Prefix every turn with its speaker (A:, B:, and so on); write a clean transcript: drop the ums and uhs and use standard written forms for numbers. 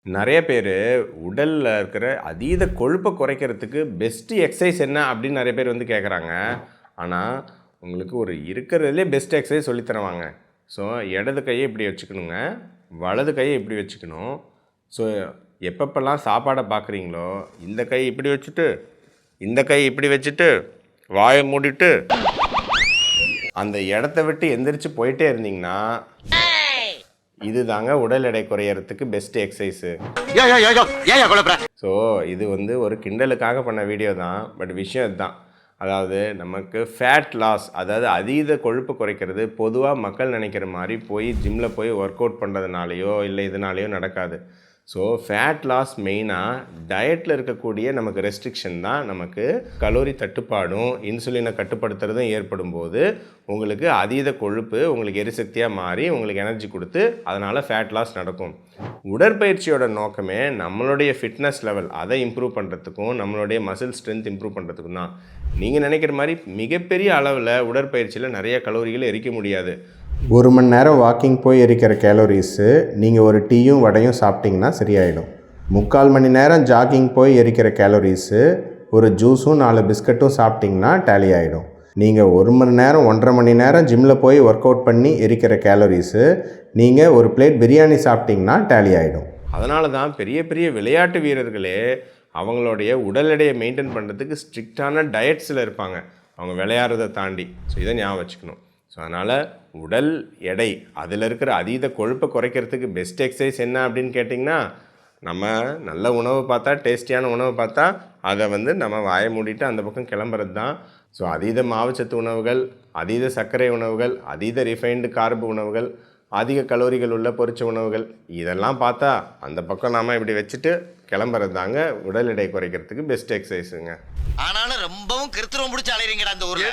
A: நிறைய பேர் உடலில் இருக்கிற அதீத கொழுப்பை குறைக்கிறதுக்கு பெஸ்ட்டு எக்ஸசைஸ் என்ன அப்படின்னு நிறைய பேர் வந்து கேட்குறாங்க. ஆனால் உங்களுக்கு ஒரு இருக்கிறதுலே பெஸ்ட் எக்ஸசைஸ் சொல்லித்தருவாங்க. ஸோ இடது கையை இப்படி வச்சுக்கணுங்க, வலது கையை இப்படி வச்சுக்கணும். ஸோ எப்பப்பெல்லாம் சாப்பாடை பார்க்குறீங்களோ இந்த கை இப்படி வச்சுட்டு இந்த கை இப்படி வச்சுட்டு வாயை மூடிட்டு அந்த இடத்த விட்டு எந்திரிச்சு போயிட்டே இருந்தீங்கன்னா இது தாங்க உடல் எடை குறையறதுக்கு பெஸ்ட் எக்ஸசைஸு. ஸோ இது வந்து ஒரு கிண்டலுக்காக பண்ண வீடியோ தான், பட் விஷயம் இதுதான். அதாவது நமக்கு ஃபேட் லாஸ், அதாவது அதீத கொழுப்பு குறைக்கிறது பொதுவாக மக்கள் நினைக்கிற மாதிரி போய் ஜிம்மில் போய் ஒர்க் அவுட் பண்ணுறதுனாலையோ இல்லை இதனாலேயோ நடக்காது. ஸோ ஃபேட் லாஸ் மெயினாக டயட்டில் இருக்கக்கூடிய நமக்கு ரெஸ்ட்ரிக்ஷன் தான் நமக்கு கலோரி தட்டுப்பாடும் இன்சுலினை கட்டுப்படுத்துறதும் ஏற்படும் போது உங்களுக்கு அதீத கொழுப்பு உங்களுக்கு எரிசக்தியாக மாறி உங்களுக்கு எனர்ஜி கொடுத்து அதனால் ஃபேட் லாஸ் நடக்கும். உடற்பயிற்சியோட நோக்கமே நம்மளுடைய ஃபிட்னஸ் லெவல் அதை இம்ப்ரூவ் பண்ணுறதுக்கும் நம்மளுடைய மசில் ஸ்ட்ரென்த் இம்ப்ரூவ் பண்ணுறதுக்கும் தான். நீங்கள் நினைக்கிற மாதிரி மிகப்பெரிய அளவில் உடற்பயிற்சியில் நிறைய கலோரிகளை எரிக்க முடியாது.
B: 1 மணி நேரம் வாக்கிங் போய் எரிக்கிற கேலோரிஸு நீங்கள் ஒரு டீயும் வடையும் சாப்பிட்டிங்கன்னா சரியாயிடும். 3/4 மணி நேரம் ஜாகிங் போய் எரிக்கிற கேலோரிஸு ஒரு ஜூஸும் 4 பிஸ்கட்டும் சாப்பிட்டிங்கன்னா டேலி ஆகிடும். நீங்கள் 1 மணி நேரம் 1.5 மணி நேரம் ஜிம்மில் போய் ஒர்க் அவுட் பண்ணி எரிக்கிற கேலோரிஸு நீங்கள் ஒரு பிளேட் பிரியாணி சாப்பிட்டிங்கன்னா டேலி ஆகிடும்.
A: அதனால தான் பெரிய பெரிய விளையாட்டு வீரர்களே அவங்களுடைய உடல் எடையை மெயின்டைன் பண்ணுறதுக்கு ஸ்ட்ரிக்டான டயட்ஸில் இருப்பாங்க, அவங்க விளையாடுறதை தாண்டி. ஸோ இதை ஞாபகம் வச்சுக்கணும். ஸோ அதனால் உடல் எடை அதில் இருக்கிற அதீத கொழுப்பை குறைக்கிறதுக்கு பெஸ்ட் எக்ஸசைஸ் என்ன அப்படின்னு கேட்டிங்கன்னா, நம்ம நல்ல உணவு பார்த்தா, டேஸ்டியான உணவு பார்த்தா அதை வந்து நம்ம வாயை மூடிட்டு அந்த பக்கம் கிளம்புறது தான். ஸோ அதீத மாவுச்சத்து உணவுகள், அதீத சர்க்கரை உணவுகள், அதீத ரிஃபைன்டு கார்பு உணவுகள், அதிக கலோரிகள் உள்ள பொரிச்ச உணவுகள் இதெல்லாம் பார்த்தா அந்த பக்கம் நாம் இப்படி வச்சுட்டு கிளம்புறது தாங்க உடல் எடை குறைக்கிறதுக்கு பெஸ்ட் எக்ஸசைஸுங்க.
C: ஆனாலும் ரொம்பவும் கிருத்துவம் பிடிச்சி அலையிறீங்கடா அந்த ஊரில்.